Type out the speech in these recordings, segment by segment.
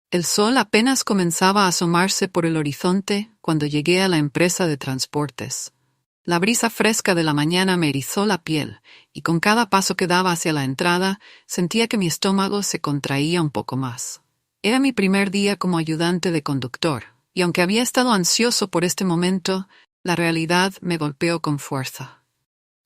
El sol apenas comenzaba a asomarse por el horizonte cuando llegué a la empresa de transportes. La brisa fresca de la mañana me erizó la piel, y con cada paso que daba hacia la entrada, sentía que mi estómago se contraía un poco más. Era mi primer día como ayudante de conductor, y aunque había estado ansioso por este momento, la realidad me golpeó con fuerza.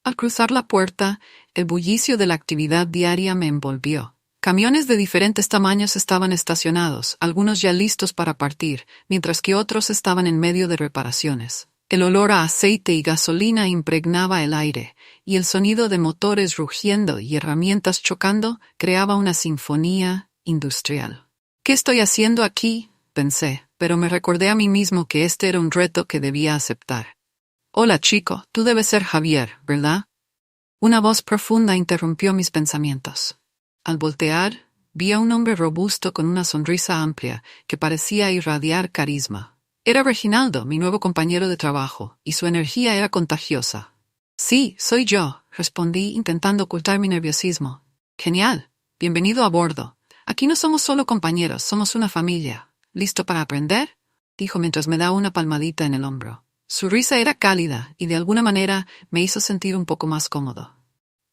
Al cruzar la puerta, el bullicio de la actividad diaria me envolvió. Camiones de diferentes tamaños estaban estacionados, algunos ya listos para partir, mientras que otros estaban en medio de reparaciones. El olor a aceite y gasolina impregnaba el aire, y el sonido de motores rugiendo y herramientas chocando creaba una sinfonía industrial. ¿Qué estoy haciendo aquí?, pensé, pero me recordé a mí mismo que este era un reto que debía aceptar. «Hola, chico, tú debes ser Javier, ¿verdad?». Una voz profunda interrumpió mis pensamientos. Al voltear, vi a un hombre robusto con una sonrisa amplia que parecía irradiar carisma. Era Reginaldo, mi nuevo compañero de trabajo, y su energía era contagiosa. «Sí, soy yo», respondí intentando ocultar mi nerviosismo. «Genial. Bienvenido a bordo. Aquí no somos solo compañeros, somos una familia. ¿Listo para aprender?», dijo mientras me daba una palmadita en el hombro. Su risa era cálida y de alguna manera me hizo sentir un poco más cómodo.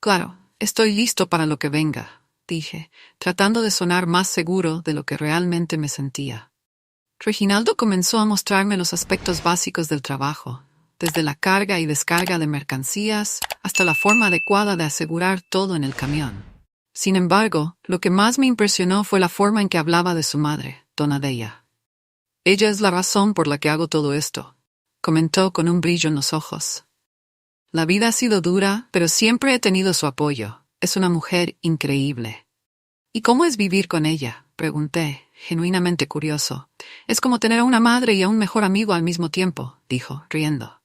«Claro, estoy listo para lo que venga», dije, tratando de sonar más seguro de lo que realmente me sentía. Reginaldo comenzó a mostrarme los aspectos básicos del trabajo, desde la carga y descarga de mercancías hasta la forma adecuada de asegurar todo en el camión. Sin embargo, lo que más me impresionó fue la forma en que hablaba de su madre, Donna Deya. «Ella es la razón por la que hago todo esto», comentó con un brillo en los ojos. «La vida ha sido dura, pero siempre he tenido su apoyo. Es una mujer increíble». «¿Y cómo es vivir con ella?», pregunté, genuinamente curioso. «Es como tener a una madre y a un mejor amigo al mismo tiempo», dijo, riendo.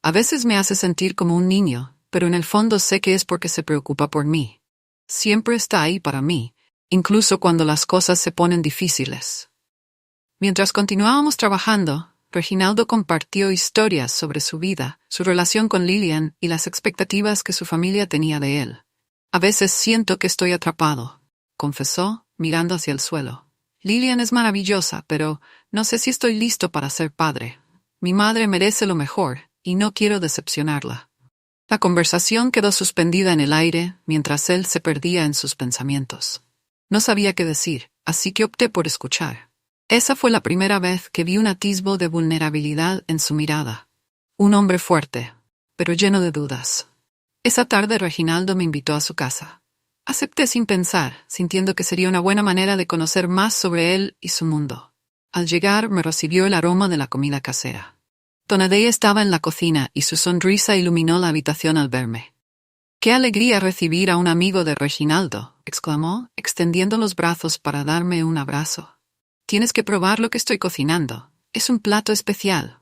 «A veces me hace sentir como un niño, pero en el fondo sé que es porque se preocupa por mí. Siempre está ahí para mí, incluso cuando las cosas se ponen difíciles». Mientras continuábamos trabajando, Reginaldo compartió historias sobre su vida, su relación con Lillian y las expectativas que su familia tenía de él. «A veces siento que estoy atrapado», confesó, mirando hacia el suelo. «Lillian es maravillosa, pero no sé si estoy listo para ser padre. Mi madre merece lo mejor, y no quiero decepcionarla». La conversación quedó suspendida en el aire mientras él se perdía en sus pensamientos. No sabía qué decir, así que opté por escuchar. Esa fue la primera vez que vi un atisbo de vulnerabilidad en su mirada. Un hombre fuerte, pero lleno de dudas. Esa tarde Reginaldo me invitó a su casa. Acepté sin pensar, sintiendo que sería una buena manera de conocer más sobre él y su mundo. Al llegar me recibió el aroma de la comida casera. Donna Deya estaba en la cocina y su sonrisa iluminó la habitación al verme. «¡Qué alegría recibir a un amigo de Reginaldo!», exclamó, extendiendo los brazos para darme un abrazo. «Tienes que probar lo que estoy cocinando. Es un plato especial».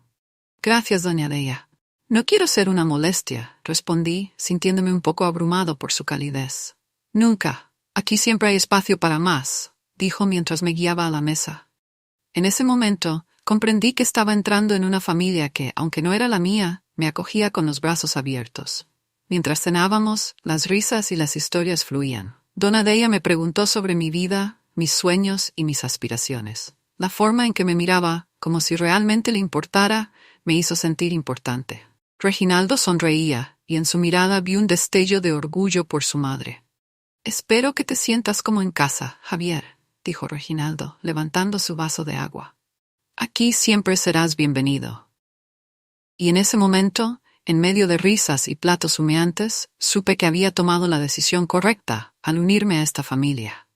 «Gracias, doña Deya». «No quiero ser una molestia», respondí, sintiéndome un poco abrumado por su calidez. «Nunca. Aquí siempre hay espacio para más», dijo mientras me guiaba a la mesa. En ese momento, comprendí que estaba entrando en una familia que, aunque no era la mía, me acogía con los brazos abiertos. Mientras cenábamos, las risas y las historias fluían. Donna Deya me preguntó sobre mi vida, mis sueños y mis aspiraciones. La forma en que me miraba, como si realmente le importara, me hizo sentir importante. Reginaldo sonreía, y en su mirada vi un destello de orgullo por su madre. «Espero que te sientas como en casa, Javier», dijo Reginaldo, levantando su vaso de agua. «Aquí siempre serás bienvenido». Y en ese momento, en medio de risas y platos humeantes, supe que había tomado la decisión correcta al unirme a esta familia.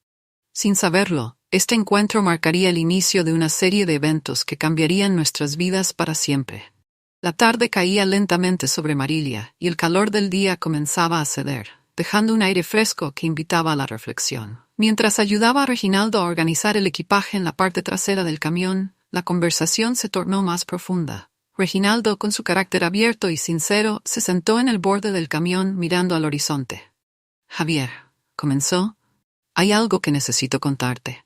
Sin saberlo, este encuentro marcaría el inicio de una serie de eventos que cambiarían nuestras vidas para siempre. La tarde caía lentamente sobre Marilia y el calor del día comenzaba a ceder, dejando un aire fresco que invitaba a la reflexión. Mientras ayudaba a Reginaldo a organizar el equipaje en la parte trasera del camión, la conversación se tornó más profunda. Reginaldo, con su carácter abierto y sincero, se sentó en el borde del camión mirando al horizonte. «Javier», comenzó, «hay algo que necesito contarte.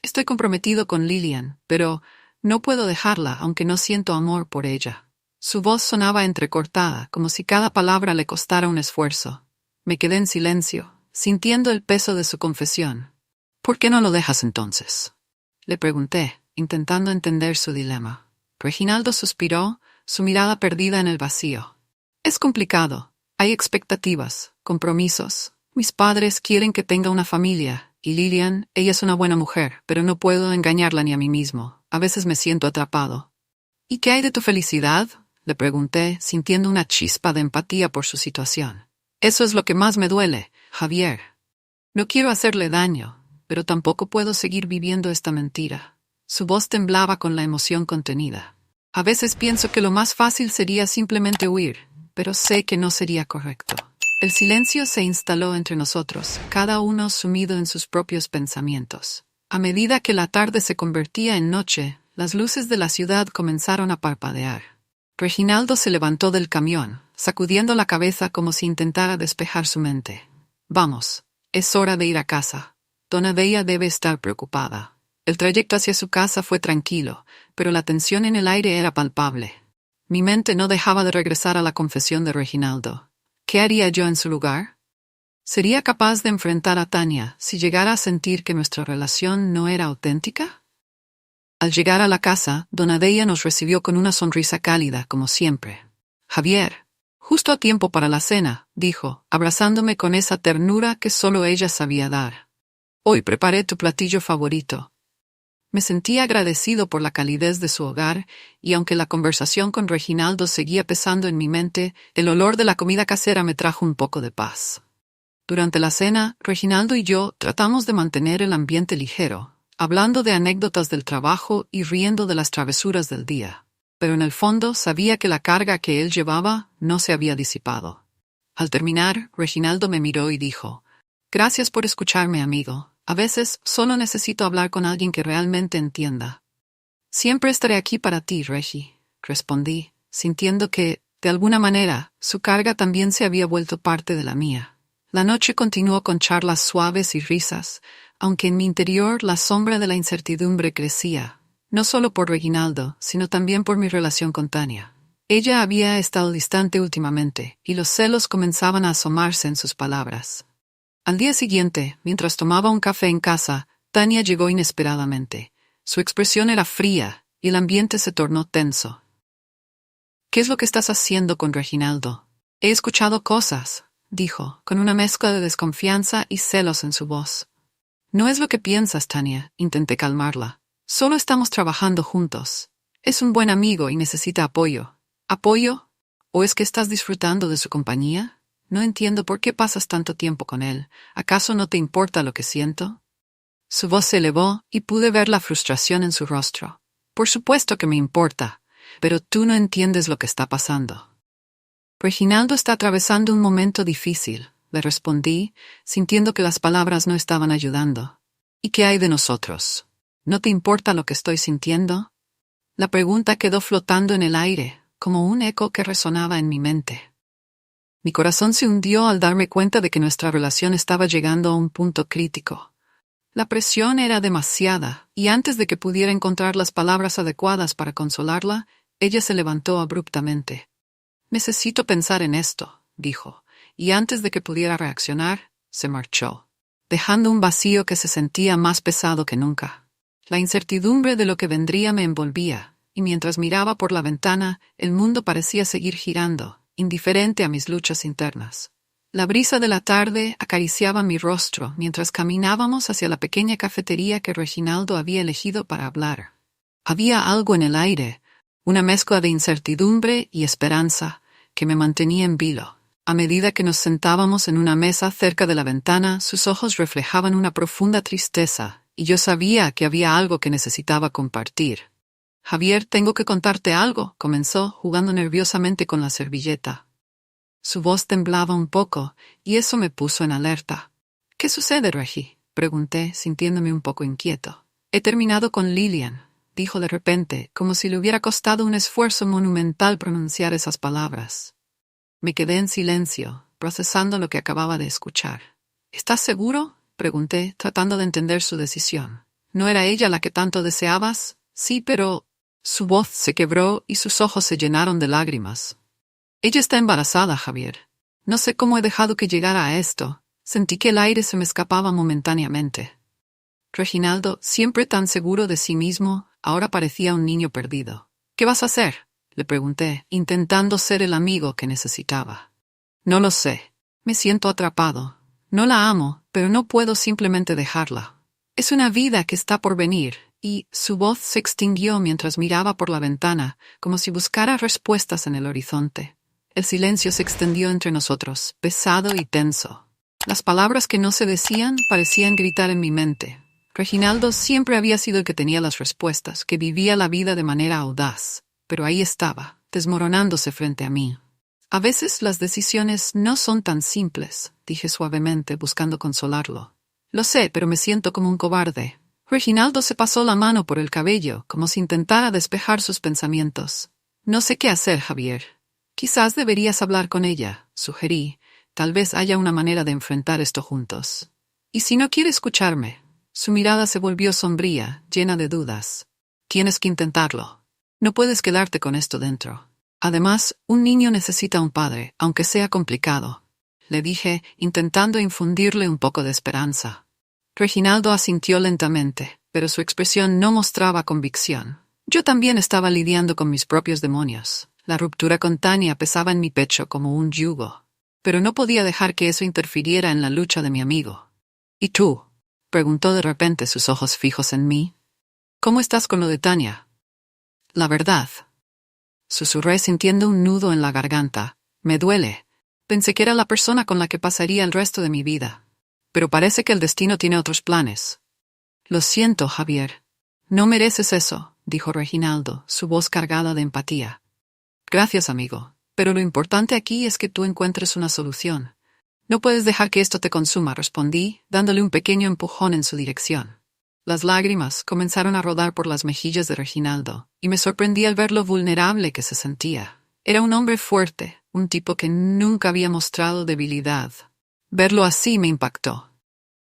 Estoy comprometido con Lillian, pero no puedo dejarla aunque no siento amor por ella». Su voz sonaba entrecortada, como si cada palabra le costara un esfuerzo. Me quedé en silencio, sintiendo el peso de su confesión. «¿Por qué no lo dejas entonces?». Le pregunté, intentando entender su dilema. Reginaldo suspiró, su mirada perdida en el vacío. Es complicado. Hay expectativas, compromisos. Mis padres quieren que tenga una familia, y Lilian, ella es una buena mujer, pero no puedo engañarla ni a mí mismo. A veces me siento atrapado. ¿Y qué hay de tu felicidad?, le pregunté, sintiendo una chispa de empatía por su situación. Eso es lo que más me duele, Javier. No quiero hacerle daño, pero tampoco puedo seguir viviendo esta mentira. Su voz temblaba con la emoción contenida. A veces pienso que lo más fácil sería simplemente huir, pero sé que no sería correcto. El silencio se instaló entre nosotros, cada uno sumido en sus propios pensamientos. A medida que la tarde se convertía en noche, las luces de la ciudad comenzaron a parpadear. Reginaldo se levantó del camión, sacudiendo la cabeza como si intentara despejar su mente. Vamos, es hora de ir a casa. Donadea debe estar preocupada. El trayecto hacia su casa fue tranquilo, pero la tensión en el aire era palpable. Mi mente no dejaba de regresar a la confesión de Reginaldo. ¿Qué haría yo en su lugar? ¿Sería capaz de enfrentar a Tania si llegara a sentir que nuestra relación no era auténtica? Al llegar a la casa, Donadea nos recibió con una sonrisa cálida, como siempre. Javier, justo a tiempo para la cena, dijo, abrazándome con esa ternura que solo ella sabía dar. Hoy preparé tu platillo favorito. Me sentí agradecido por la calidez de su hogar, y aunque la conversación con Reginaldo seguía pesando en mi mente, el olor de la comida casera me trajo un poco de paz. Durante la cena, Reginaldo y yo tratamos de mantener el ambiente ligero, hablando de anécdotas del trabajo y riendo de las travesuras del día. Pero en el fondo sabía que la carga que él llevaba no se había disipado. Al terminar, Reginaldo me miró y dijo, «Gracias por escucharme, amigo. A veces solo necesito hablar con alguien que realmente entienda». «Siempre estaré aquí para ti, Reggie», respondí, sintiendo que, de alguna manera, su carga también se había vuelto parte de la mía. La noche continuó con charlas suaves y risas, aunque en mi interior la sombra de la incertidumbre crecía, no solo por Reginaldo, sino también por mi relación con Tania. Ella había estado distante últimamente, y los celos comenzaban a asomarse en sus palabras. Al día siguiente, mientras tomaba un café en casa, Tania llegó inesperadamente. Su expresión era fría, y el ambiente se tornó tenso. «¿Qué es lo que estás haciendo con Reginaldo?» «He escuchado cosas», dijo, con una mezcla de desconfianza y celos en su voz. «No es lo que piensas, Tania», intenté calmarla. «Solo estamos trabajando juntos. Es un buen amigo y necesita apoyo». «¿Apoyo? ¿O es que estás disfrutando de su compañía? No entiendo por qué pasas tanto tiempo con él. ¿Acaso no te importa lo que siento?» Su voz se elevó y pude ver la frustración en su rostro. «Por supuesto que me importa, pero tú no entiendes lo que está pasando». «Reginaldo está atravesando un momento difícil», le respondí, sintiendo que las palabras no estaban ayudando. «¿Y qué hay de nosotros? ¿No te importa lo que estoy sintiendo?» La pregunta quedó flotando en el aire, como un eco que resonaba en mi mente. Mi corazón se hundió al darme cuenta de que nuestra relación estaba llegando a un punto crítico. La presión era demasiada, y antes de que pudiera encontrar las palabras adecuadas para consolarla, ella se levantó abruptamente. «Necesito pensar en esto», dijo, y antes de que pudiera reaccionar, se marchó, dejando un vacío que se sentía más pesado que nunca. La incertidumbre de lo que vendría me envolvía, y mientras miraba por la ventana, el mundo parecía seguir girando, indiferente a mis luchas internas. La brisa de la tarde acariciaba mi rostro mientras caminábamos hacia la pequeña cafetería que Reginaldo había elegido para hablar. Había algo en el aire, una mezcla de incertidumbre y esperanza, que me mantenía en vilo. A medida que nos sentábamos en una mesa cerca de la ventana, sus ojos reflejaban una profunda tristeza, y yo sabía que había algo que necesitaba compartir. «Javier, tengo que contarte algo», comenzó, jugando nerviosamente con la servilleta. Su voz temblaba un poco, y eso me puso en alerta. «¿Qué sucede, Reggie?», pregunté, sintiéndome un poco inquieto. «He terminado con Lilian», dijo de repente, como si le hubiera costado un esfuerzo monumental pronunciar esas palabras. Me quedé en silencio, procesando lo que acababa de escuchar. «¿Estás seguro?», pregunté, tratando de entender su decisión. «¿No era ella la que tanto deseabas?» «Sí, pero...» Su voz se quebró y sus ojos se llenaron de lágrimas. «Ella está embarazada, Javier. No sé cómo he dejado que llegara a esto». Sentí que el aire se me escapaba momentáneamente. Reginaldo, siempre tan seguro de sí mismo, ahora parecía un niño perdido. ¿Qué vas a hacer?, le pregunté, intentando ser el amigo que necesitaba. No lo sé. Me siento atrapado. No la amo, pero no puedo simplemente dejarla. Es una vida que está por venir, y su voz se extinguió mientras miraba por la ventana, como si buscara respuestas en el horizonte. El silencio se extendió entre nosotros, pesado y tenso. Las palabras que no se decían parecían gritar en mi mente. Reginaldo siempre había sido el que tenía las respuestas, que vivía la vida de manera audaz, pero ahí estaba, desmoronándose frente a mí. A veces las decisiones no son tan simples, dije suavemente, buscando consolarlo. Lo sé, pero me siento como un cobarde. Reginaldo se pasó la mano por el cabello, como si intentara despejar sus pensamientos. No sé qué hacer, Javier. Quizás deberías hablar con ella, sugerí. Tal vez haya una manera de enfrentar esto juntos. ¿Y si no quiere escucharme? Su mirada se volvió sombría, llena de dudas. Tienes que intentarlo. No puedes quedarte con esto dentro. Además, un niño necesita un padre, aunque sea complicado, le dije, intentando infundirle un poco de esperanza. Reginaldo asintió lentamente, pero su expresión no mostraba convicción. Yo también estaba lidiando con mis propios demonios. La ruptura con Tania pesaba en mi pecho como un yugo, pero no podía dejar que eso interfiriera en la lucha de mi amigo. ¿Y tú?, preguntó de repente, sus ojos fijos en mí. ¿Cómo estás con lo de Tania? La verdad, susurré sintiendo un nudo en la garganta. Me duele. Pensé que era la persona con la que pasaría el resto de mi vida. Pero parece que el destino tiene otros planes. Lo siento, Javier. No mereces eso, dijo Reginaldo, su voz cargada de empatía. Gracias, amigo. Pero lo importante aquí es que tú encuentres una solución. No puedes dejar que esto te consuma, respondí, dándole un pequeño empujón en su dirección. Las lágrimas comenzaron a rodar por las mejillas de Reginaldo, y me sorprendí al ver lo vulnerable que se sentía. Era un hombre fuerte, un tipo que nunca había mostrado debilidad. Verlo así me impactó.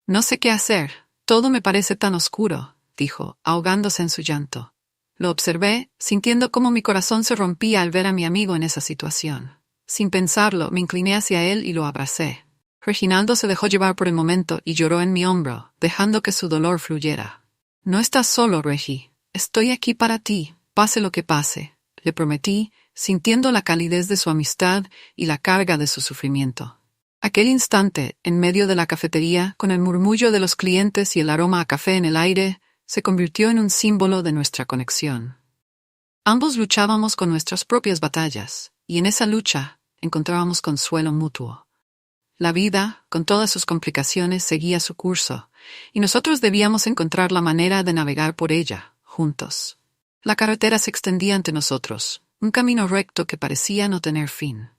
No sé qué hacer, todo me parece tan oscuro, dijo, ahogándose en su llanto. Lo observé, sintiendo cómo mi corazón se rompía al ver a mi amigo en esa situación. Sin pensarlo, me incliné hacia él y lo abracé. Reginaldo se dejó llevar por el momento y lloró en mi hombro, dejando que su dolor fluyera. No estás solo, Regi. Estoy aquí para ti, pase lo que pase, le prometí, sintiendo la calidez de su amistad y la carga de su sufrimiento. Aquel instante, en medio de la cafetería, con el murmullo de los clientes y el aroma a café en el aire, se convirtió en un símbolo de nuestra conexión. Ambos luchábamos con nuestras propias batallas, y en esa lucha encontrábamos consuelo mutuo. La vida, con todas sus complicaciones, seguía su curso, y nosotros debíamos encontrar la manera de navegar por ella, juntos. La carretera se extendía ante nosotros, un camino recto que parecía no tener fin.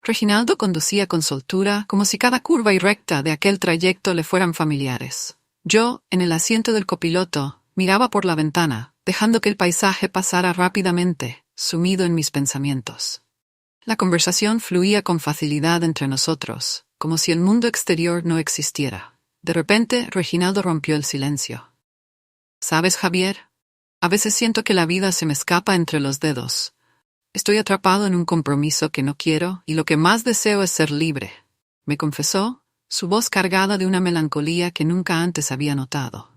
Reginaldo conducía con soltura, como si cada curva y recta de aquel trayecto le fueran familiares. Yo, en el asiento del copiloto, miraba por la ventana, dejando que el paisaje pasara rápidamente, sumido en mis pensamientos. La conversación fluía con facilidad entre nosotros, como si el mundo exterior no existiera. De repente, Reginaldo rompió el silencio. ¿Sabes, Javier? A veces siento que la vida se me escapa entre los dedos. Estoy atrapado en un compromiso que no quiero y lo que más deseo es ser libre, me confesó, su voz cargada de una melancolía que nunca antes había notado.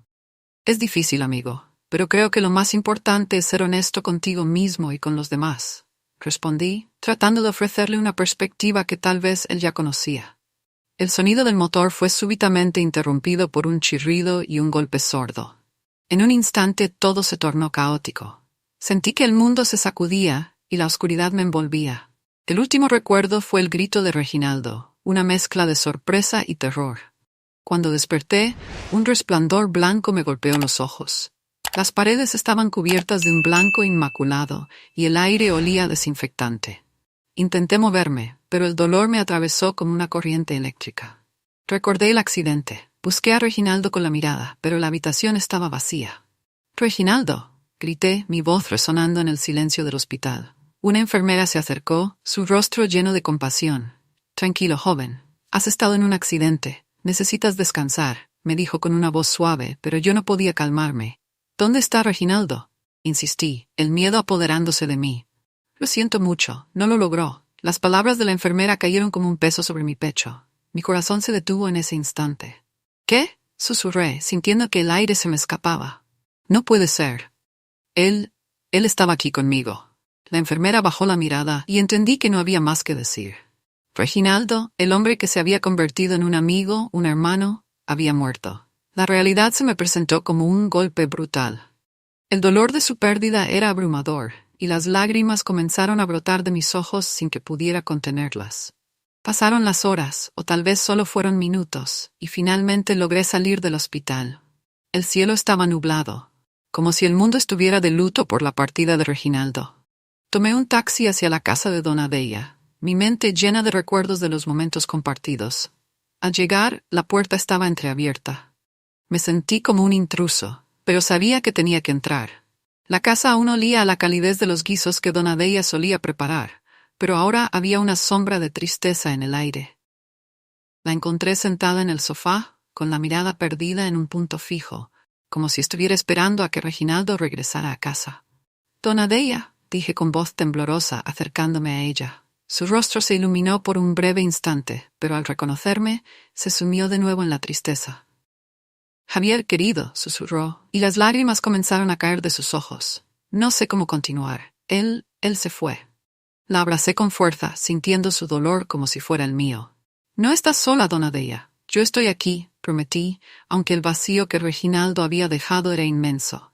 Es difícil, amigo, pero creo que lo más importante es ser honesto contigo mismo y con los demás, respondí, tratando de ofrecerle una perspectiva que tal vez él ya conocía. El sonido del motor fue súbitamente interrumpido por un chirrido y un golpe sordo. En un instante todo se tornó caótico. Sentí que el mundo se sacudía y la oscuridad me envolvía. El último recuerdo fue el grito de Reginaldo, una mezcla de sorpresa y terror. Cuando desperté, un resplandor blanco me golpeó los ojos. Las paredes estaban cubiertas de un blanco inmaculado y el aire olía a desinfectante. Intenté moverme, pero el dolor me atravesó como una corriente eléctrica. Recordé el accidente. Busqué a Reginaldo con la mirada, pero la habitación estaba vacía. «¡Reginaldo!», grité, mi voz resonando en el silencio del hospital. Una enfermera se acercó, su rostro lleno de compasión. «Tranquilo, joven. Has estado en un accidente. Necesitas descansar», me dijo con una voz suave, pero yo no podía calmarme. «¿Dónde está Reginaldo?», insistí, el miedo apoderándose de mí. «Lo siento mucho, no lo logró». Las palabras de la enfermera cayeron como un peso sobre mi pecho. Mi corazón se detuvo en ese instante. «¿Qué?», Susurré, sintiendo que el aire se me escapaba. No puede ser. Él estaba aquí conmigo. La enfermera bajó la mirada y entendí que no había más que decir. Reginaldo, el hombre que se había convertido en un amigo, un hermano, había muerto. La realidad se me presentó como un golpe brutal. El dolor de su pérdida era abrumador, y las lágrimas comenzaron a brotar de mis ojos sin que pudiera contenerlas. Pasaron las horas, o tal vez solo fueron minutos, y finalmente logré salir del hospital. El cielo estaba nublado, como si el mundo estuviera de luto por la partida de Reginaldo. Tomé un taxi hacia la casa de Donna Deya, mi mente llena de recuerdos de los momentos compartidos. Al llegar, la puerta estaba entreabierta. Me sentí como un intruso, pero sabía que tenía que entrar. La casa aún olía a la calidez de los guisos que Donna Deya solía preparar, pero ahora había una sombra de tristeza en el aire. La encontré sentada en el sofá, con la mirada perdida en un punto fijo, como si estuviera esperando a que Reginaldo regresara a casa. «Donna Deya», dije con voz temblorosa, acercándome a ella. Su rostro se iluminó por un breve instante, pero al reconocerme, se sumió de nuevo en la tristeza. «Javier, querido», susurró, y las lágrimas comenzaron a caer de sus ojos. No sé cómo continuar. Él se fue. La abracé con fuerza, sintiendo su dolor como si fuera el mío. «No estás sola, Donna Deya. Yo estoy aquí», prometí, aunque el vacío que Reginaldo había dejado era inmenso.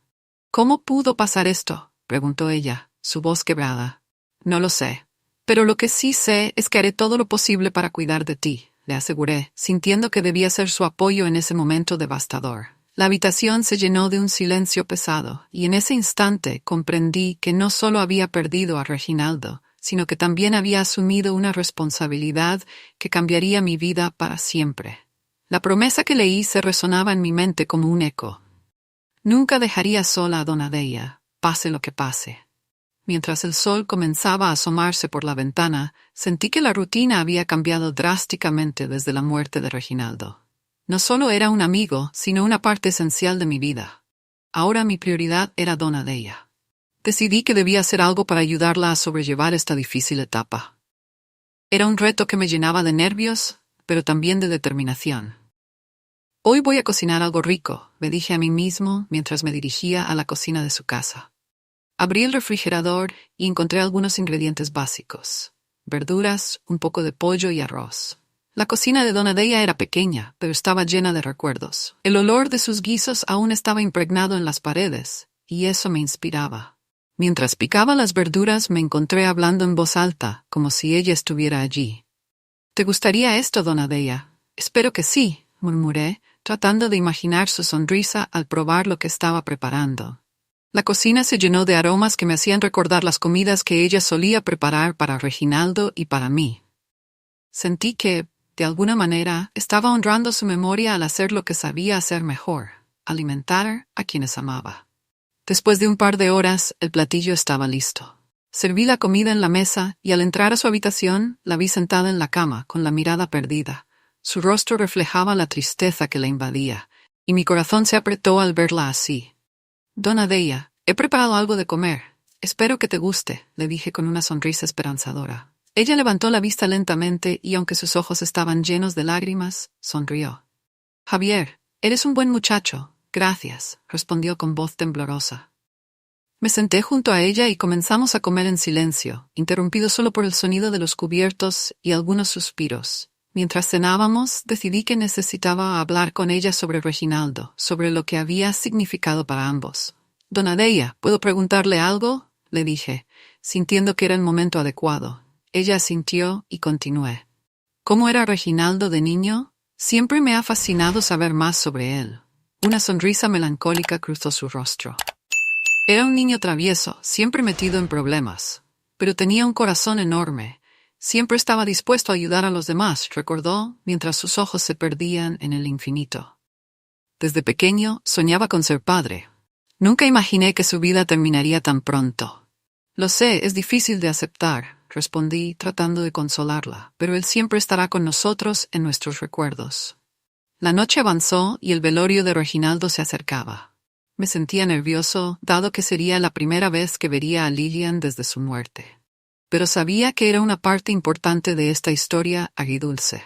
«¿Cómo pudo pasar esto?», preguntó ella, su voz quebrada. «No lo sé. Pero lo que sí sé es que haré todo lo posible para cuidar de ti», le aseguré, sintiendo que debía ser su apoyo en ese momento devastador. La habitación se llenó de un silencio pesado, y en ese instante comprendí que no solo había perdido a Reginaldo, sino que también había asumido una responsabilidad que cambiaría mi vida para siempre. La promesa que le hice resonaba en mi mente como un eco. Nunca dejaría sola a Donna Deya, pase lo que pase. Mientras el sol comenzaba a asomarse por la ventana, sentí que la rutina había cambiado drásticamente desde la muerte de Reginaldo. No solo era un amigo, sino una parte esencial de mi vida. Ahora mi prioridad era Donna Deya. Decidí que debía hacer algo para ayudarla a sobrellevar esta difícil etapa. Era un reto que me llenaba de nervios, pero también de determinación. «Hoy voy a cocinar algo rico», me dije a mí mismo mientras me dirigía a la cocina de su casa. Abrí el refrigerador y encontré algunos ingredientes básicos: verduras, un poco de pollo y arroz. La cocina de Donna Deya era pequeña, pero estaba llena de recuerdos. El olor de sus guisos aún estaba impregnado en las paredes, y eso me inspiraba. Mientras picaba las verduras me encontré hablando en voz alta, como si ella estuviera allí. «¿Te gustaría esto, Donna Deya?» «Espero que sí», murmuré, tratando de imaginar su sonrisa al probar lo que estaba preparando. La cocina se llenó de aromas que me hacían recordar las comidas que ella solía preparar para Reginaldo y para mí. Sentí que, de alguna manera, estaba honrando su memoria al hacer lo que sabía hacer mejor: alimentar a quienes amaba. Después de un par de horas, el platillo estaba listo. Serví la comida en la mesa y al entrar a su habitación, la vi sentada en la cama, con la mirada perdida. Su rostro reflejaba la tristeza que la invadía, y mi corazón se apretó al verla así. «Donna Deya, he preparado algo de comer. Espero que te guste», le dije con una sonrisa esperanzadora. Ella levantó la vista lentamente y, aunque sus ojos estaban llenos de lágrimas, sonrió. «Javier, eres un buen muchacho. Gracias», respondió con voz temblorosa. Me senté junto a ella y comenzamos a comer en silencio, interrumpido solo por el sonido de los cubiertos y algunos suspiros. Mientras cenábamos, decidí que necesitaba hablar con ella sobre Reginaldo, sobre lo que había significado para ambos. «Donna Deya, ¿puedo preguntarle algo?», le dije, sintiendo que era el momento adecuado. Ella asintió y continué. «¿Cómo era Reginaldo de niño? Siempre me ha fascinado saber más sobre él». Una sonrisa melancólica cruzó su rostro. «Era un niño travieso, siempre metido en problemas, pero tenía un corazón enorme. Siempre estaba dispuesto a ayudar a los demás», recordó, mientras sus ojos se perdían en el infinito. «Desde pequeño soñaba con ser padre. Nunca imaginé que su vida terminaría tan pronto». «Lo sé, es difícil de aceptar», respondí, tratando de consolarla, «pero él siempre estará con nosotros en nuestros recuerdos». La noche avanzó y el velorio de Reginaldo se acercaba. Me sentía nervioso, dado que sería la primera vez que vería a Lillian desde su muerte. Pero sabía que era una parte importante de esta historia agridulce.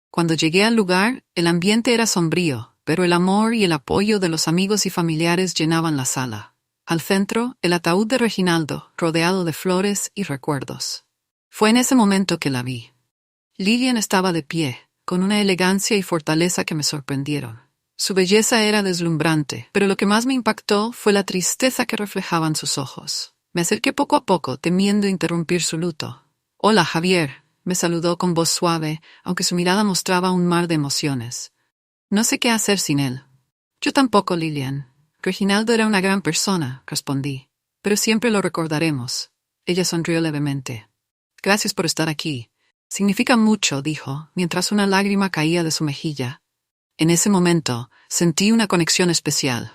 Cuando llegué al lugar, el ambiente era sombrío, pero el amor y el apoyo de los amigos y familiares llenaban la sala. Al centro, el ataúd de Reginaldo, rodeado de flores y recuerdos. Fue en ese momento que la vi. Lillian estaba de pie, con una elegancia y fortaleza que me sorprendieron. Su belleza era deslumbrante, pero lo que más me impactó fue la tristeza que reflejaban sus ojos. Me acerqué poco a poco, temiendo interrumpir su luto. «Hola, Javier», me saludó con voz suave, aunque su mirada mostraba un mar de emociones. «No sé qué hacer sin él». «Yo tampoco, Lillian. Reginaldo era una gran persona», respondí. «Pero siempre lo recordaremos». Ella sonrió levemente. «Gracias por estar aquí. Significa mucho», dijo, mientras una lágrima caía de su mejilla. En ese momento, sentí una conexión especial.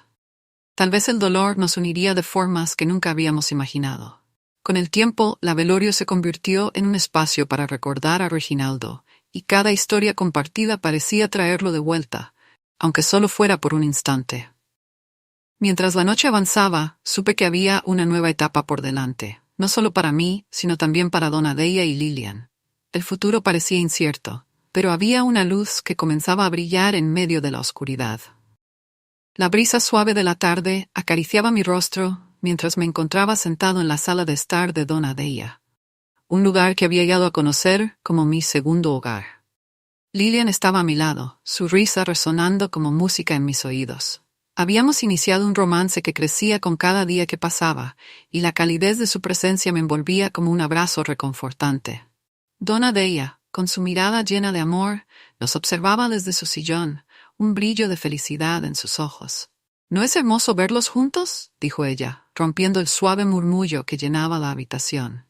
Tal vez el dolor nos uniría de formas que nunca habíamos imaginado. Con el tiempo, la velorio se convirtió en un espacio para recordar a Reginaldo, y cada historia compartida parecía traerlo de vuelta, aunque solo fuera por un instante. Mientras la noche avanzaba, supe que había una nueva etapa por delante, no solo para mí, sino también para Donadella y Lillian. El futuro parecía incierto, pero había una luz que comenzaba a brillar en medio de la oscuridad. La brisa suave de la tarde acariciaba mi rostro mientras me encontraba sentado en la sala de estar de Donadella, un lugar que había llegado a conocer como mi segundo hogar. Lillian estaba a mi lado, su risa resonando como música en mis oídos. Habíamos iniciado un romance que crecía con cada día que pasaba, y la calidez de su presencia me envolvía como un abrazo reconfortante. Donadella, con su mirada llena de amor, nos observaba desde su sillón, un brillo de felicidad en sus ojos. «¿No es hermoso verlos juntos?», dijo ella, rompiendo el suave murmullo que llenaba la habitación.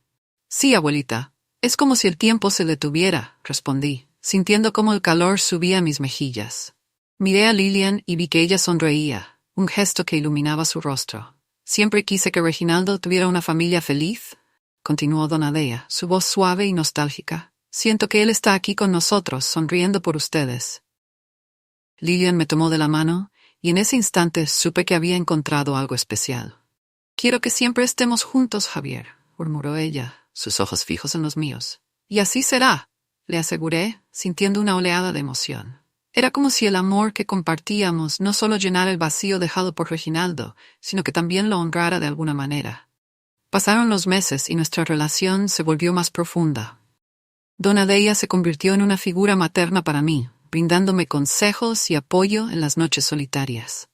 «Sí, abuelita. Es como si el tiempo se detuviera», respondí, sintiendo cómo el calor subía a mis mejillas. Miré a Lillian y vi que ella sonreía, un gesto que iluminaba su rostro. «Siempre quise que Reginaldo tuviera una familia feliz», continuó Donadella, su voz suave y nostálgica. «Siento que él está aquí con nosotros, sonriendo por ustedes». Lillian me tomó de la mano, y en ese instante supe que había encontrado algo especial. «Quiero que siempre estemos juntos, Javier», murmuró ella, sus ojos fijos en los míos. «Y así será», le aseguré, sintiendo una oleada de emoción. Era como si el amor que compartíamos no solo llenara el vacío dejado por Reginaldo, sino que también lo honrara de alguna manera. Pasaron los meses y nuestra relación se volvió más profunda. Donadella se convirtió en una figura materna para mí, brindándome consejos y apoyo en las noches solitarias.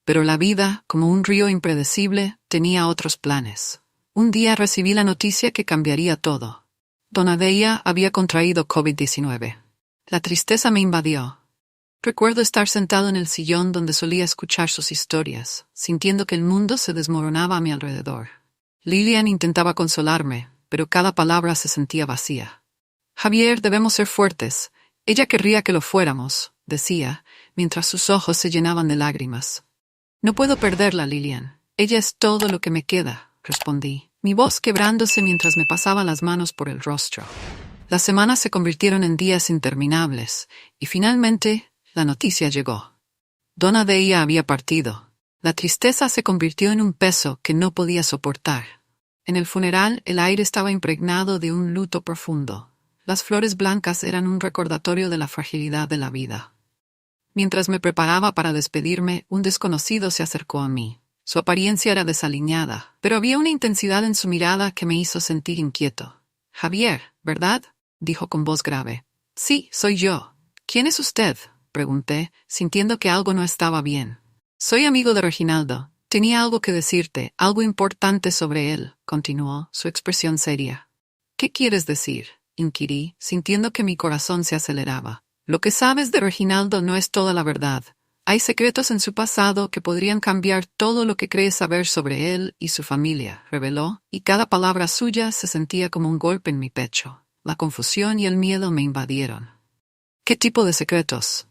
Pero la vida, como un río impredecible, tenía otros planes. Un día recibí la noticia que cambiaría todo. Donadella había contraído COVID-19. La tristeza me invadió. Recuerdo estar sentado en el sillón donde solía escuchar sus historias, sintiendo que el mundo se desmoronaba a mi alrededor. Lillian intentaba consolarme, pero cada palabra se sentía vacía. «Javier, debemos ser fuertes. Ella querría que lo fuéramos», decía, mientras sus ojos se llenaban de lágrimas. «No puedo perderla, Lillian. Ella es todo lo que me queda», respondí, mi voz quebrándose mientras me pasaba las manos por el rostro. Las semanas se convirtieron en días interminables, y finalmente la noticia llegó. Donadella había partido. La tristeza se convirtió en un peso que no podía soportar. En el funeral, el aire estaba impregnado de un luto profundo. Las flores blancas eran un recordatorio de la fragilidad de la vida. Mientras me preparaba para despedirme, un desconocido se acercó a mí. Su apariencia era desaliñada, pero había una intensidad en su mirada que me hizo sentir inquieto. «Javier, ¿verdad?», dijo con voz grave. «Sí, soy yo». «¿Quién es usted?», pregunté, sintiendo que algo no estaba bien. «Soy amigo de Reginaldo. Tenía algo que decirte, algo importante sobre él», continuó, su expresión seria. «¿Qué quieres decir?», inquirí, sintiendo que mi corazón se aceleraba. «Lo que sabes de Reginaldo no es toda la verdad. Hay secretos en su pasado que podrían cambiar todo lo que crees saber sobre él y su familia», reveló, y cada palabra suya se sentía como un golpe en mi pecho. La confusión y el miedo me invadieron. «¿Qué tipo de secretos?»,